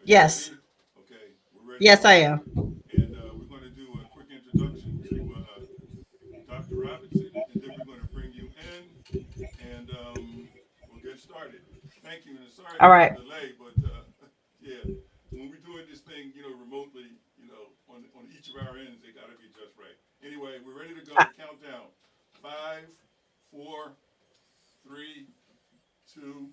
You Yes. ready? Okay, we're ready to Yes, I go. am. And we're going to do a quick introduction to Dr. Robinson, and then we're going to bring you in, and we'll get started. Thank you, and sorry All for the right. delay, but yeah, when we're doing this thing, remotely, on each of our ends, they got to be just right. Anyway, we're ready to Uh, go. Countdown: 5, 4, 3, 2.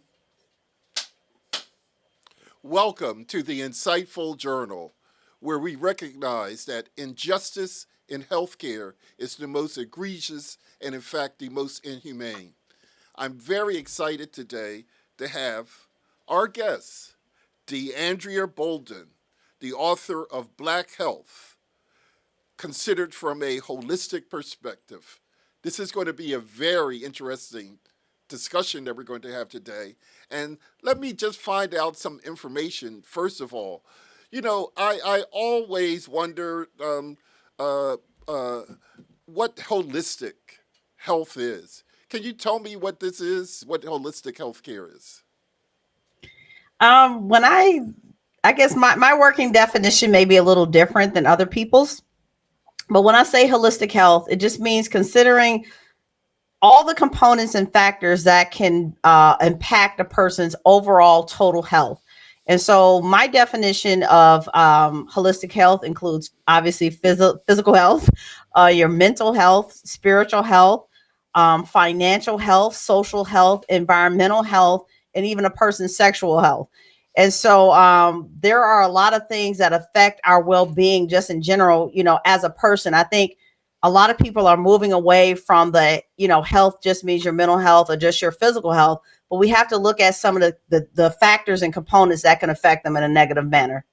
Welcome to the Insightful Journal, where we recognize that injustice in healthcare is the most egregious and, in fact, the most inhumane. I'm very excited today to have our guest, DeAndrea Bolden, the author of Black Health, considered from a holistic perspective. This is going to be a very interesting discussion that we're going to have today. And let me just find out some information, first of all. I always wonder uh, uh, what holistic health is. Can you tell me what this is, what holistic healthcare is? when I guess my working definition may be a little different than other people's, but when I say holistic health, it just means considering all the components and factors that can impact a person's overall total health. And so, my definition of holistic health includes obviously physical health, your mental health, spiritual health, financial health, social health, environmental health, and even a person's sexual health. And so, there are a lot of things that affect our well being just in general, as a person. I think a lot of people are moving away from health just means your mental health or just your physical health, but we have to look at some of the factors and components that can affect them in a negative manner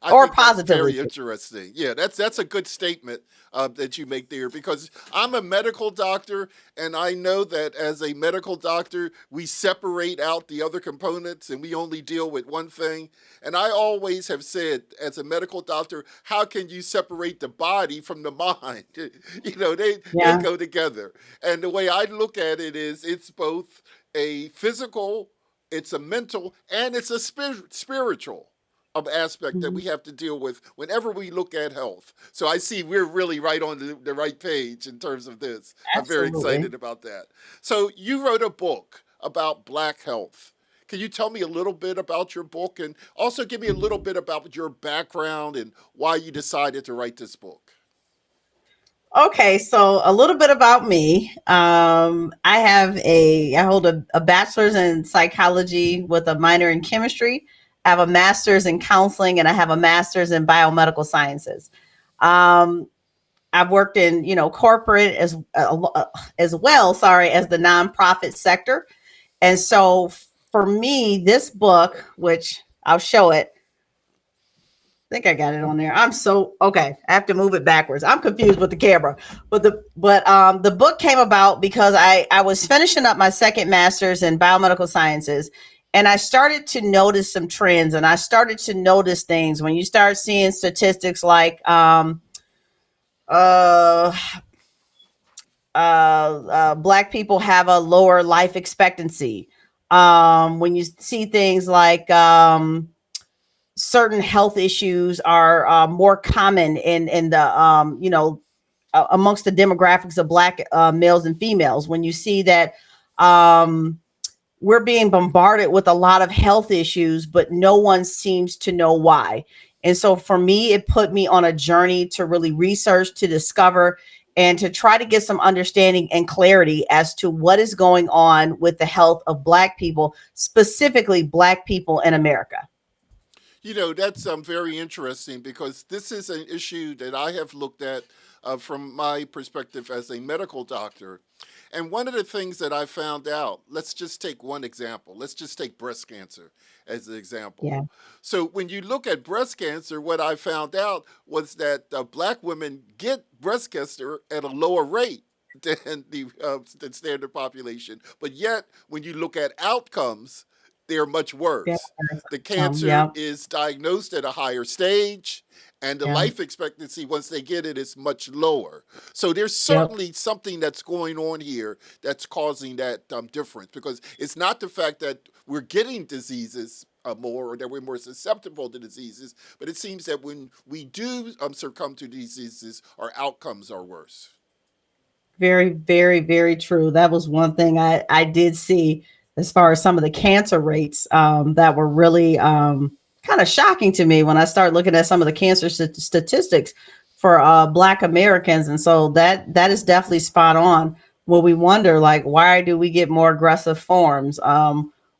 I or think that's positively. very interesting. Yeah, that's a good statement that you make there because I'm a medical doctor, and I know that as a medical doctor, we separate out the other components and we only deal with one thing. And I always have said, as a medical doctor, how can you separate the body from the mind? They Yeah. go together. And the way I look at it is, it's both a physical, it's a mental, and it's a spiritual of aspect that Mhm. we have to deal with whenever we look at health. So I see we're really right on the right page in terms of this. I'm very Absolutely. excited about that. So you wrote a book about Black health. Can you tell me a little bit about your book and also give me a little bit about your background and why you decided to write this book? Okay, so a little bit about me. I hold a bachelor's in psychology with a minor in chemistry. I have a master's in counseling, and I have a master's in biomedical sciences. Um, I've worked in corporate as well. Sorry, as the nonprofit sector, and so for me, this book, which I'll show it. I think I got it on there. I'm so okay. I have to move it backwards. I'm confused with the camera, but the book came about because I was finishing up my second master's in biomedical sciences, and I started to notice some trends, and I started to notice things when you start seeing statistics like uh black people have a lower life expectancy. When you see things like certain health issues are more common in the amongst the demographics of black males and females. When you see that um, we're being bombarded with a lot of health issues, but no one seems to know why. And so for me, it put me on a journey to really research, to discover, and to try to get some understanding and clarity as to what is going on with the health of Black people, specifically Black people in America. That's very interesting because this is an issue that I have looked at from my perspective as a medical doctor. And one of the things that I found out, let's just take one example. Let's just take breast cancer as an example. Yeah. So when you look at breast cancer, what I found out was that black women get breast cancer at a lower rate than the standard population. But yet, when you look at outcomes, they're much Yeah. worse. The cancer Yeah. is diagnosed at a higher stage, and the Yeah. life expectancy once they get it is much lower. So there's Yep. certainly something that's going on here that's causing that difference because it's not the fact that we're getting diseases more, or that we're more susceptible to diseases. But it seems that when we do succumb to diseases, our outcomes are worse. Very, very, very true. That was one thing I did see as far as some of the cancer rates that were really kind of shocking to me when I started looking at some of the cancer statistics for Black Americans. And so that is definitely spot on. When we wonder, like, why do we get more aggressive forms?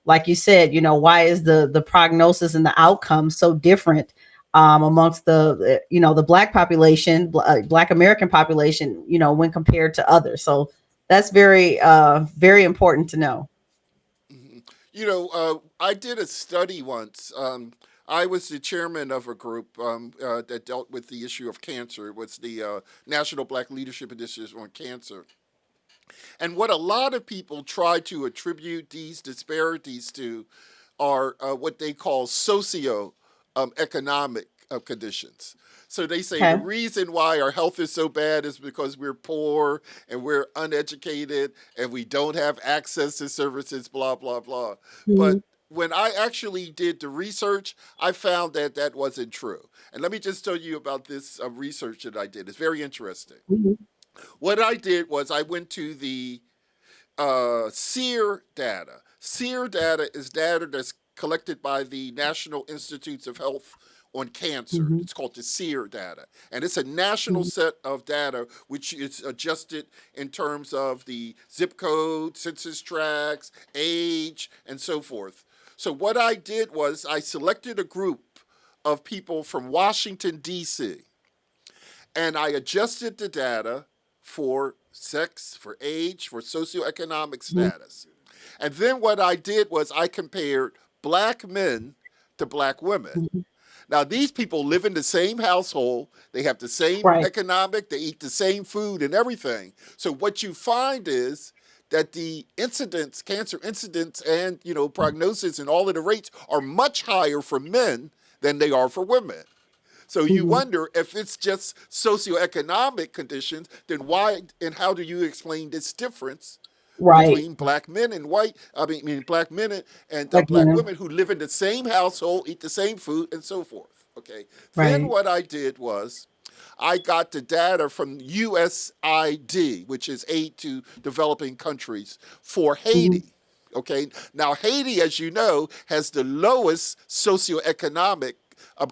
Like you said, why is the prognosis and the outcome so different amongst the Black population, Black American population, when compared to others. So that's very very important to know. Mhm. I did a study once. I was the chairman of a group that dealt with the issue of cancer. It was the National Black Leadership Initiative on Cancer. And what a lot of people try to attribute these disparities to are what they call socio economic conditions. So they say the Okay. reason why our health is so bad is because we're poor and we're uneducated and we don't have access to services, blah, blah, blah. Hmm. But when I actually did the research, I found that that wasn't true. And let me just tell you about this research that I did. It's very interesting. Hmm. What I did was I went to the SEER data. SEER data is data that's collected by the National Institutes of Health on cancer. Hmm. It's called the SEER data. And it's a national set of data which is adjusted in terms of the zip code, census tracts, age, and so forth. So what I did was I selected a group of people from Washington, D.C., and I adjusted the data for sex, for age, for socioeconomic Hmm. status. And then what I did was I compared black men to black women. Hmm. Now, these people live in the same household, they have the same Right. economic, they eat the same food and everything. So, what you find is that the incidence, cancer incidence, and prognosis and all of the rates are much higher for men than they are for women. So you Hmm. wonder if it's just socioeconomic conditions, then why and how do you explain this difference Right. between black men and white? I mean black men and Like black women. women who live in the same household, eat the same food, and so forth. Okay. Then Right. what I did was I got the data from USID, which is Aid to Developing Countries, for Hmm. Haiti. Okay, now Haiti, as you know, has the lowest socioeconomic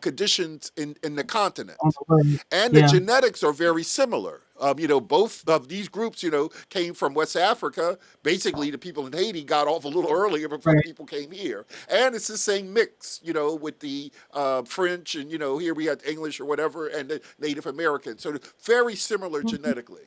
conditions in the On continent, the word. and the Yeah. genetics are very similar. Both of these groups, came from West Africa. Basically, the people in Haiti got off a little earlier before the Right. people came here, and it's the same mix, with the French and here we had English or whatever, and the Native American. So very similar Hmm. genetically.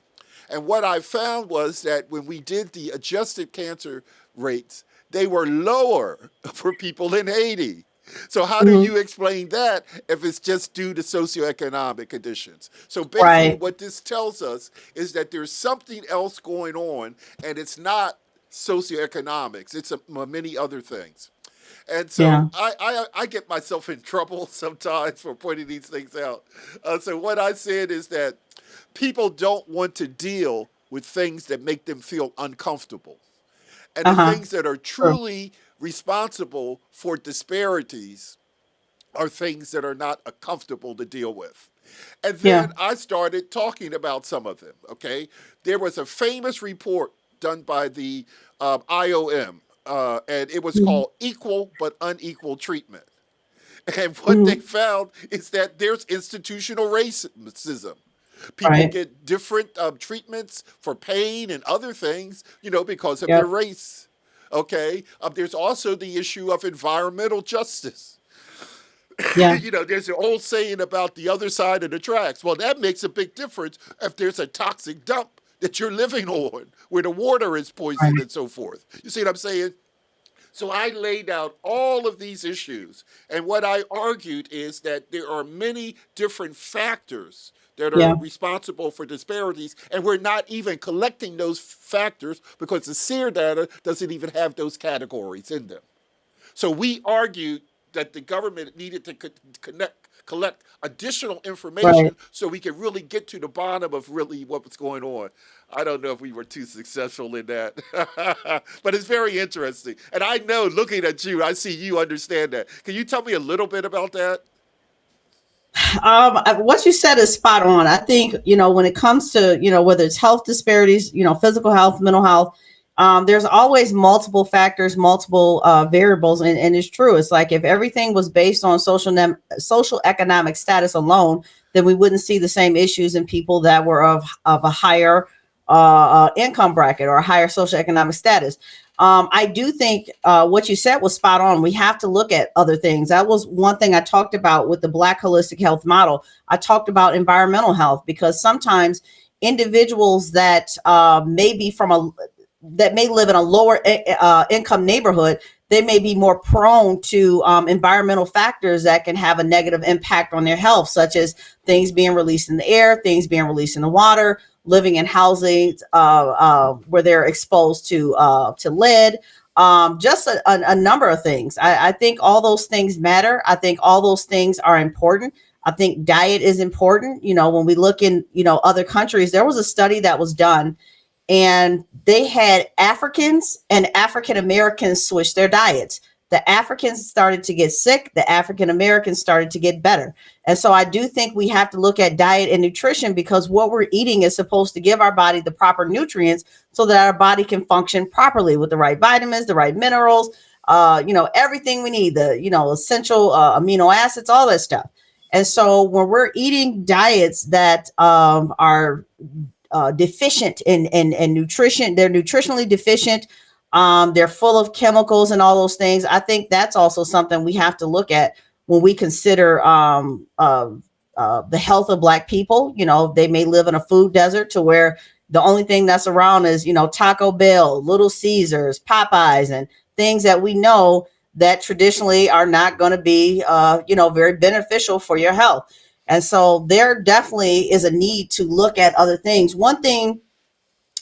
And what I found was that when we did the adjusted cancer rates, they were lower for people in Haiti. So how do Hmm. you explain that if it's just due to socioeconomic conditions? So basically Right. what this tells us is that there's something else going on, and it's not socioeconomics. It's many other things. And so Yeah. I get myself in trouble sometimes for pointing these things out. So what I said is that people don't want to deal with things that make them feel uncomfortable. And Uh the huh. things that are True. truly responsible for disparities are things that are not comfortable to deal with. And then Yeah. I started talking about some of them, okay? There was a famous report done by the IOM, and it was Hmm. called Equal but Unequal Treatment. And what they Hmm. found is that there's institutional racism. People Right. get different treatments for pain and other things, because of their Yep. race. Okay. There's also the issue of environmental justice. Yeah. There's an old saying about the other side of the tracks. Well, that makes a big difference if there's a toxic dump that you're living on where the water is poisoned Right. and so forth. You see what I'm saying? So I laid out all of these issues. And what I argued is that there are many different factors that are Yeah. responsible for disparities, and we're not even collecting those factors because the SEER data doesn't even have those categories in them. So we argued that the government needed to collect additional Right. information so we can really get to the bottom of really what was going on. I don't know if we were too successful in that, but it's very interesting. And I know, looking at you, I see you understand that. Can you tell me a little bit about that? What you said is spot on. I think, when it comes to, whether it's health disparities, physical health, mental health, there's always multiple factors, multiple variables. And it's true. It's like if everything was based on social economic status alone, then we wouldn't see the same issues in people that were of a higher income bracket or a higher socioeconomic status. I do think what you said was spot on. We have to look at other things. That was one thing I talked about with the Black holistic health model. I talked about environmental health because sometimes individuals that may be from a that may live in a lower income neighborhood, they may be more prone to environmental factors that can have a negative impact on their health, such as things being released in the air, things being released in the water, living in housings where they're exposed to lead, just a number of things. I think all those things matter. I think all those things are important. I think diet is important. When we look in, other countries, there was a study that was done and they had Africans and African Americans switch their diets. The Africans started to get sick, the African Americans started to get better. And so I do think we have to look at diet and nutrition because what we're eating is supposed to give our body the proper nutrients so that our body can function properly with the right vitamins, the right minerals, everything we need, the, essential amino acids, all that stuff. And so when we're eating diets that are deficient in nutrition, they're nutritionally deficient, they're full of chemicals and all those things. I think that's also something we have to look at when we consider the health of Black people. They may live in a food desert to where the only thing that's around is, Taco Bell, Little Caesars, Popeyes, and things that we know that traditionally are not going to be, very beneficial for your health. And so there definitely is a need to look at other things. One thing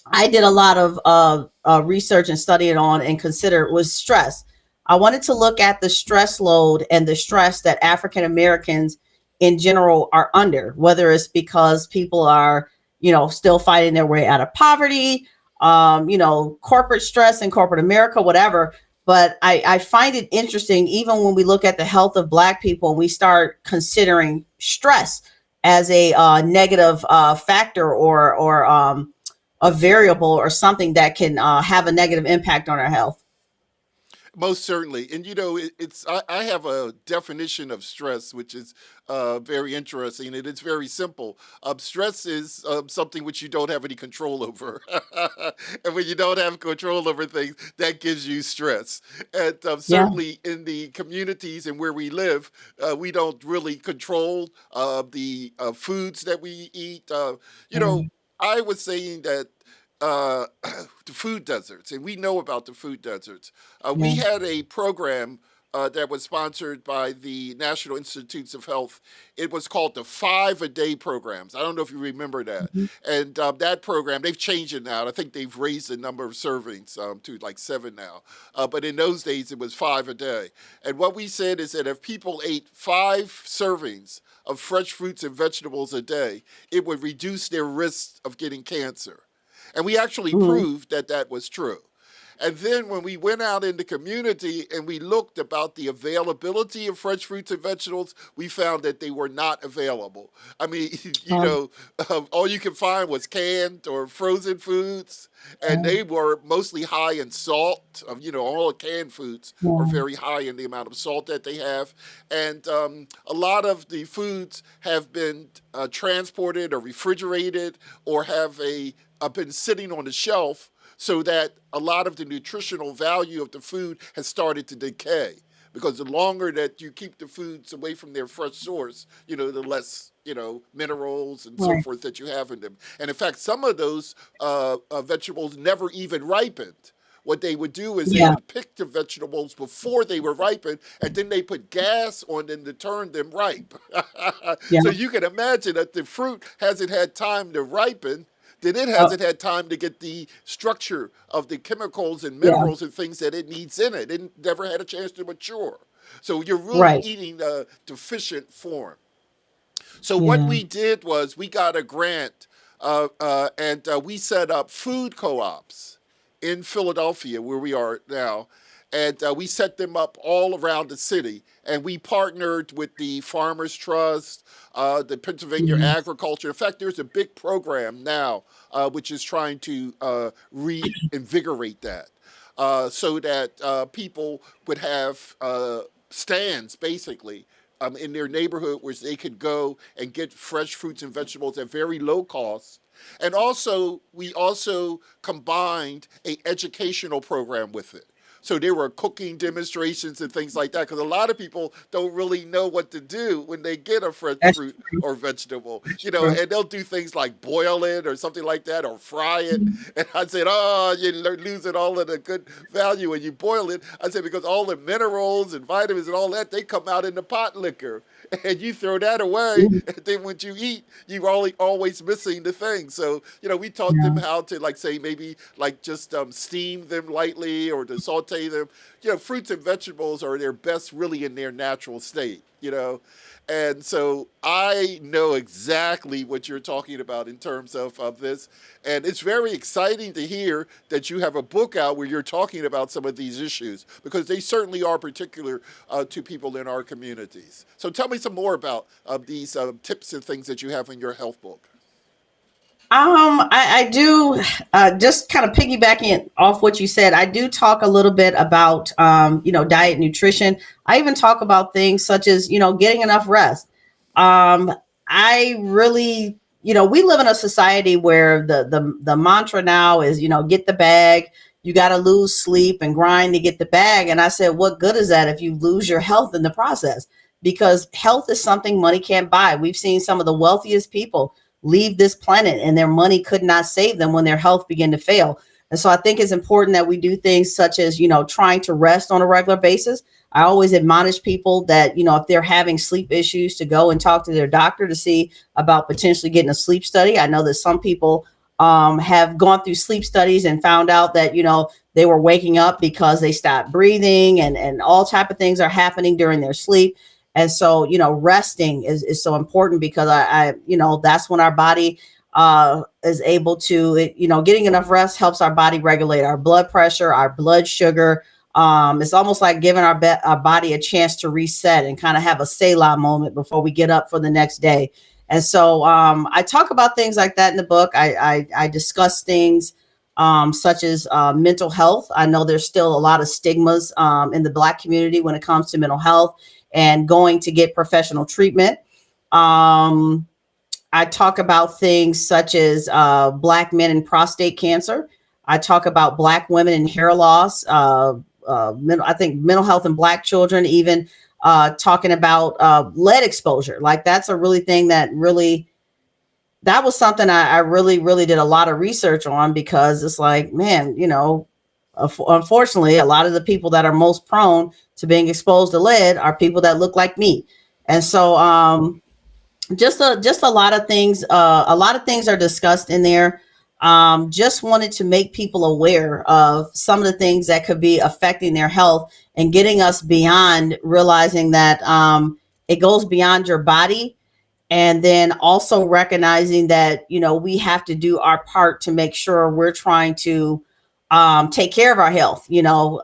I did a lot of research and studying on and consider was stress. I wanted to look at the stress load and the stress that African Americans in general are under, whether it's because people are, still fighting their way out of poverty, corporate stress in corporate America, whatever. But I find it interesting, even when we look at the health of Black people and we start considering stress as a negative factor or a variable or something that can have a negative impact on our health. Most certainly, and I have a definition of stress, which is very interesting, and it's very simple. Stress is something which you don't have any control over, and when you don't have control over things, that gives you stress. And Yeah. certainly in the communities and where we live, we don't really control the foods that we eat. Mhm. I was saying that uh, the food deserts, and we know about the food deserts. We Yeah. had a program that was sponsored by the National Institutes of Health. It was called the 5-a-day programs. I don't know if you remember that. Mhm. And that program, they've changed it now. I think they've raised the number of servings to like 7 now. But in those days, it was 5 a day. And what we said is that if people ate 5 servings of fresh fruits and vegetables a day, it would reduce their risk of getting cancer. And we actually Mhm. proved that that was true. And then when we went out in the community and we looked about the availability of fresh fruits and vegetables, we found that they were not available. I mean, Um, all you could find was canned or frozen foods, and yeah. they were mostly high in salt. All the canned foods are Yeah. very high in the amount of salt that they have. And a lot of the foods have been transported or refrigerated or been sitting on the shelf so that a lot of the nutritional value of the food has started to decay. Because the longer that you keep the foods away from their fresh source, the less, minerals and so Right. forth that you have in them. And in fact, some of those vegetables never even ripened. What they would do is they Yeah. would pick the vegetables before they were ripened, and then they put gas on them to turn them ripe. Yeah. So you can imagine that the fruit hasn't had time to ripen, then it Oh, hasn't had time to get the structure of the chemicals and yeah. minerals and things that it needs in it. It never had a chance to mature. So you're really Right. eating a deficient form. So what Yeah. we did was we got a grant, and we set up food co-ops in Philadelphia, where we are now, and we set them up all around the city. And we partnered with the Farmers Trust, the Pennsylvania Yeah. Agriculture. In fact, there's a big program now which is trying to reinvigorate that. So that people would have stands basically in their neighborhood where they could go and get fresh fruits and vegetables at very low cost. And also, we also combined a educational program with it. So there were cooking demonstrations and things like that because a lot of people don't really know what to do when they get a fresh That's fruit true. or vegetable, That's true. and they'll do things like boil it or something like that or fry it. And I said, oh, you're losing all of the good value when you boil it. I said, because all the minerals and vitamins and all that, they come out in the pot liquor. And you throw that away, and then when you eat, you're always missing the thing. So, we taught them Yeah. how to, like, say, maybe, like, just steam them lightly or to saute them. Fruits and vegetables are their best really in their natural state. And so I know exactly what you're talking about in terms of this. And it's very exciting to hear that you have a book out where you're talking about some of these issues because they certainly are particular to people in our communities. So tell me some more about these tips and things that you have in your health book. I do just kind of piggybacking off what you said. I do talk a little bit about, diet, nutrition. I even talk about things such as, getting enough rest. Um, I really, we live in a society where the mantra now is, get the bag. You got to lose sleep and grind to get the bag. And I said, what good is that if you lose your health in the process? Because health is something money can't buy. We've seen some of the wealthiest people leave this planet and their money could not save them when their health began to fail. And so I think it's important that we do things such as, trying to rest on a regular basis. I always admonish people that, if they're having sleep issues to go and talk to their doctor to see about potentially getting a sleep study. I know that some people have gone through sleep studies and found out that, they were waking up because they stopped breathing and all type of things are happening during their sleep. And so, resting is so important because that's when our body is able to, getting enough rest helps our body regulate our blood pressure, our blood sugar. It's almost like giving our body a chance to reset and kind of have a Selah moment before we get up for the next day. And so I talk about things like that in the book. I discuss things such as mental health. I know there's still a lot of stigmas in the Black community when it comes to mental health and going to get professional treatment. Um, I talk about things such as Black men and prostate cancer. I talk about Black women and hair loss. I think mental health in Black children, even talking about lead exposure. Like that's a really thing that was something I really, really did a lot of research on because it's like, man, unfortunately, a lot of the people that are most prone to being exposed to lead are people that look like me. And so just a lot of things, are discussed in there. Just wanted to make people aware of some of the things that could be affecting their health and getting us beyond realizing that it goes beyond your body, and then also recognizing that we have to do our part to make sure we're trying to take care of our health.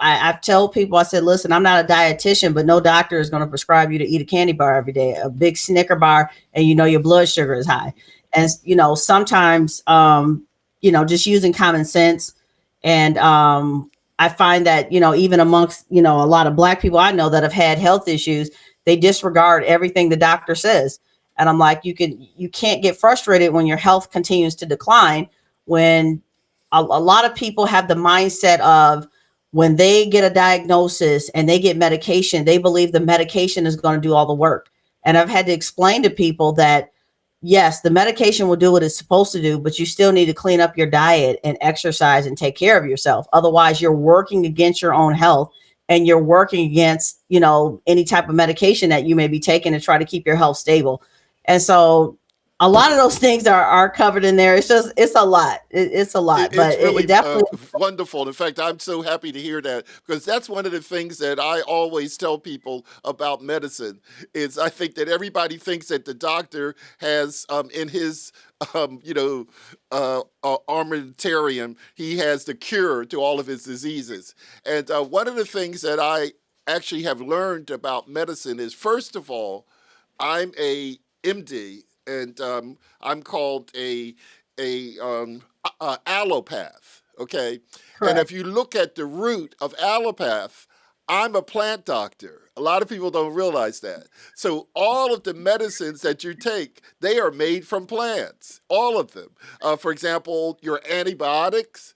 I've told people, I said, listen, I'm not a dietitian, but no doctor is going to prescribe you to eat a candy bar every day, a big Snicker bar, and your blood sugar is high. And sometimes just using common sense. And I find that even amongst a lot of Black people I know that have had health issues, they disregard everything the doctor says. And I'm like, you can't get frustrated when your health continues to decline, when a lot of people have the mindset of when they get a diagnosis and they get medication, they believe the medication is going to do all the work. And I've had to explain to people that, yes, the medication will do what it's supposed to do, but you still need to clean up your diet and exercise and take care of yourself. Otherwise, you're working against your own health and you're working against, any type of medication that you may be taking to try to keep your health stable. And so a lot of those things are covered in there. It's just, it's a lot. It's a lot, but It's it really definitely. wonderful. In fact, I'm so happy to hear that because that's one of the things that I always tell people about medicine is I think that everybody thinks that the doctor has in his armamentarium, he has the cure to all of his diseases. And one of the things that I actually have learned about medicine is, first of all, I'm a MD, and I'm called a allopath. Okay, and Correct. if you look at the root of allopath, I'm a plant doctor. A lot of people don't realize that. So all of the medicines that you take, they are made from plants. All of them. For example, your antibiotics.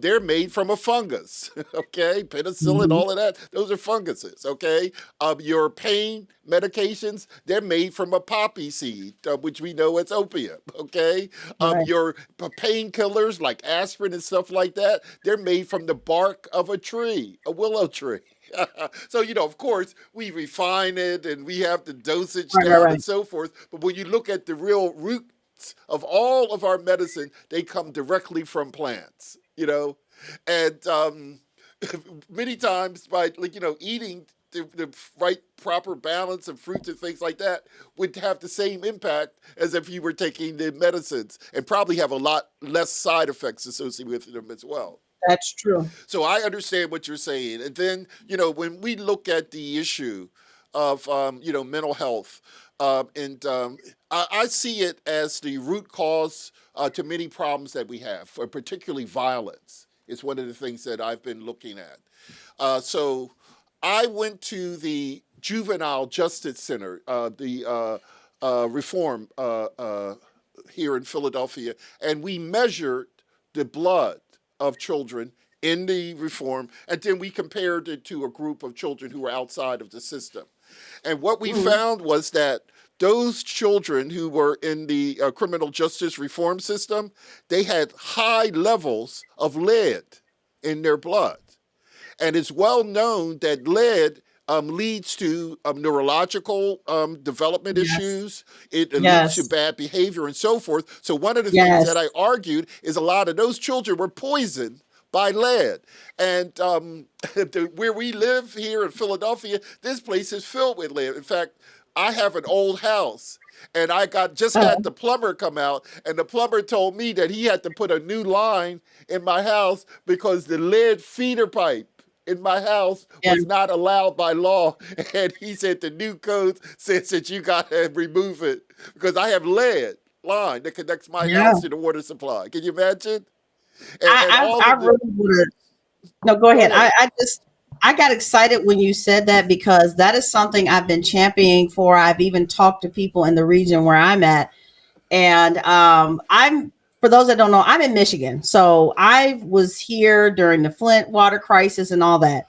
They're made from a fungus, okay? Penicillin, Mhm. all of that, those are funguses, okay? Your pain medications, they're made from a poppy seed, which we know it's opium, okay? Right. Your painkillers like aspirin and stuff like that, they're made from the bark of a tree, a willow tree. So, of course, we refine it and we have the dosage Right. Right. down and Right. so forth. But when you look at the real roots of all of our medicine, they come directly from plants, and many times by eating the right proper balance of fruits and things like that would have the same impact as if you were taking the medicines and probably have a lot less side effects associated with them as well. That's true. So I understand what you're saying. And then, when we look at the issue of, mental health, and I see it as the root cause to many problems that we have, particularly violence. It's one of the things that I've been looking at. So I went to the Juvenile Justice Center, the reform here in Philadelphia, and we measured the blood of children in the reform, and then we compared it to a group of children who were outside of the system. And what we Mhm. found was that those children who were in the criminal justice reform system, they had high levels of lead in their blood. And it's well known that lead leads to neurological development Yes. issues. It leads to Yes. bad behavior and so forth. So one of the things that Yes. I argued is a lot of those children were poisoned by lead. And where we live here in Philadelphia, this place is filled with lead. In fact, I have an old house. And I just had the plumber come out, and the plumber told me that he had to put a new line in my house because the lead feeder pipe in my house Yeah. was not allowed by law. And he said the new code says that you got to remove it because I have lead line that connects my Yeah. house to the water supply. Can you imagine? And all I of the, really would have. No, go go ahead. ahead. I got excited when you said that because that is something I've been championing for. I've even talked to people in the region where I'm at, and I'm for those that don't know, I'm in Michigan, so I was here during the Flint water crisis and all that.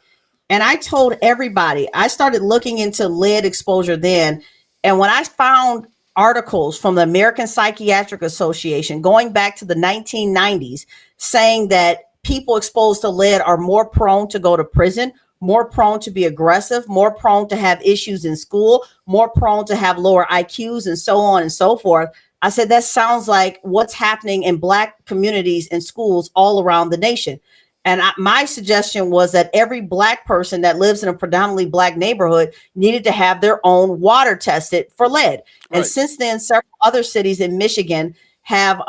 And I told everybody, I started looking into lead exposure then. And when I found articles from the American Psychiatric Association going back to the 1990s saying that people exposed to lead are more prone to go to prison, more prone to be aggressive, more prone to have issues in school, more prone to have lower IQs, and so on and so forth. I said, that sounds like what's happening in Black communities and schools all around the nation. And my suggestion was that every Black person that lives in a predominantly Black neighborhood needed to have their own water tested for lead. And Right. since then, several other cities in Michigan have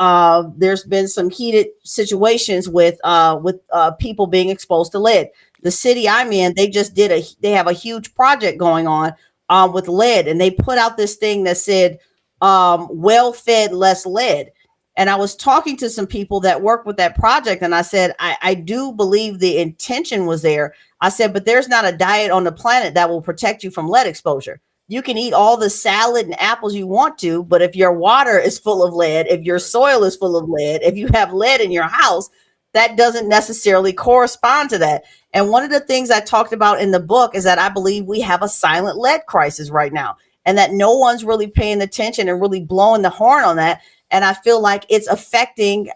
there's been some heated situations with people being exposed to lead. The city I'm in, they have a huge project going on with lead, and they put out this thing that said well fed, less lead. And I was talking to some people that work with that project, and I said, I do believe the intention was there. I said, but there's not a diet on the planet that will protect you from lead exposure. You can eat all the salad and apples you want to, but if your water is full of lead, if your Right. soil is full of lead, if you have lead in your house, that doesn't necessarily correspond to that. And one of the things I talked about in the book is that I believe we have a silent lead crisis right now, and that no one's really paying attention and really blowing the horn on that. And I feel like it's affecting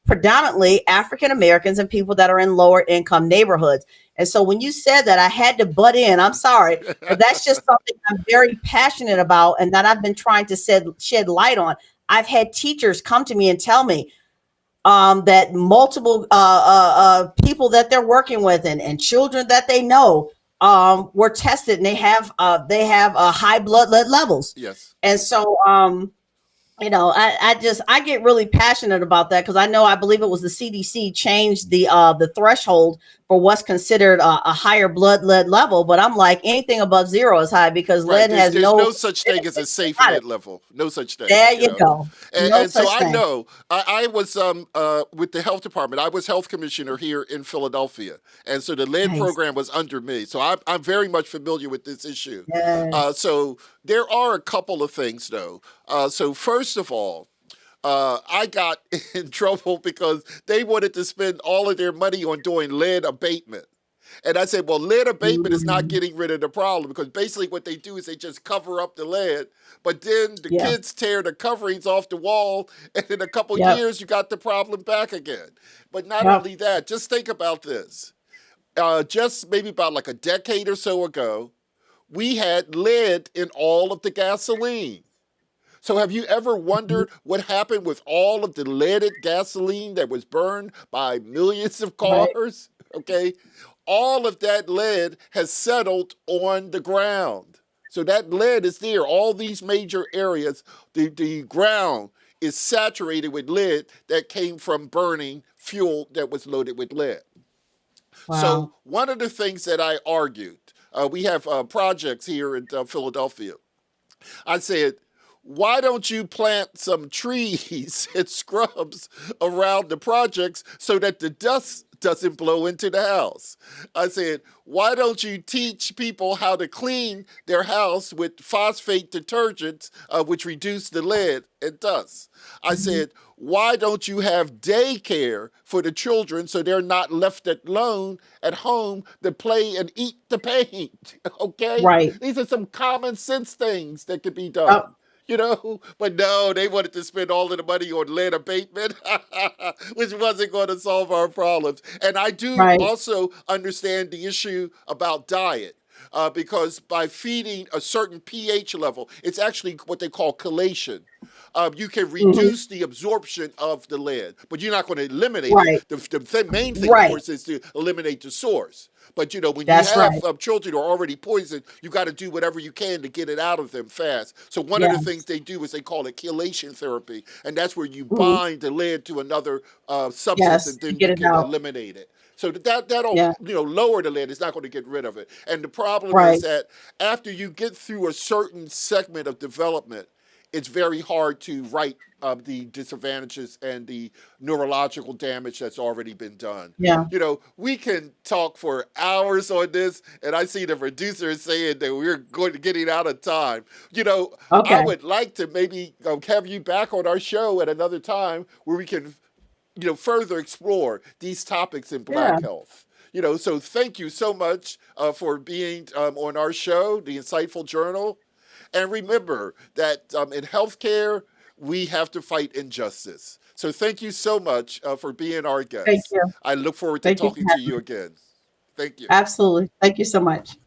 predominantly African Americans and people that are in lower income neighborhoods. And so when you said that, I had to butt in. I'm sorry, but that's just something I'm very passionate about and that I've been trying to shed light on. I've had teachers come to me and tell me that multiple people that they're working with and children that they know were tested and they have high blood lead levels. Yes. And so I get really passionate about that because I believe it was the CDC changed the threshold for what's considered a higher blood lead level. But I'm like, anything above zero is high because Right. lead has There's no no such thing as a benefit safe about it. lead level. No such thing. There You you know. go. And, No and so such I thing. know I was with the health department. I was health commissioner here in Philadelphia, and so the lead Nice. program was under me. So I'm very much familiar with this issue. Yeah. So there are a couple of things though. So first of all, I got in trouble because they wanted to spend all of their money on doing lead abatement. And I said, well, lead abatement is not Mm, getting rid of the problem because basically what they do is they just cover up the lead, but then the yeah. kids tear the coverings off the wall, and in a couple Yep. years you got the problem back again. But not Yep. only that, just think about this. Just maybe about like a decade or so ago, we had lead in all of the gasoline. So have you ever Mhm. wondered what happened with all of the leaded gasoline that was burned by millions of Right. cars? Okay. All of that lead has settled on the ground. So that lead is there. All these major areas, the ground is saturated with lead that came from burning fuel that was loaded with lead. So Wow. one of the things that I argued, we have projects here in Philadelphia. I said, why don't you plant some trees and scrubs around the projects so that the dust doesn't blow into the house? I said, why don't you teach people how to clean their house with phosphate detergents, which reduce the lead and dust? I Mhm. said, why don't you have daycare for the children so they're not left alone at home to play and eat the paint? Okay? Right. These are some common sense things that could be Yep. done. But no, they wanted to spend all of the money on lead abatement, which wasn't going to solve our problems. And I do Right. also understand the issue about diet. Because by feeding a certain pH level, it's actually what they call chelation. You can Mhm. reduce the absorption of the lead, but you're not going to eliminate it. Right. The main thing, of Right. course, is to eliminate the source. But when you That's have right. children who are already poisoned, you got to do whatever you can to get it out of them fast. So one of the things Yes. they do is they call it chelation therapy, and that's where you Mhm. bind the lead to another substance, Yes. and To then get you it can out. eliminate it. So that'll Yeah. lower the lead. It's not going to get rid of it. And the problem is Right. that after you get through a certain segment of development, it's very hard to right the disadvantages and the neurological damage that's already been done. Yeah. We can talk for hours on this, and I see the producer saying that we're going to getting out of time. I Okay. would like to maybe have you back on our show at another time where we can, further explore these topics in Yeah. Black health. So thank you so much for being on our show, the Insightful Journal. And remember that in healthcare, we have to fight injustice. So thank you so much for being our Thank guest. you. I look forward to Thank you for talking to having you me. again. Thank you. Absolutely. Thank you so much.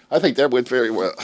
I think that went very well.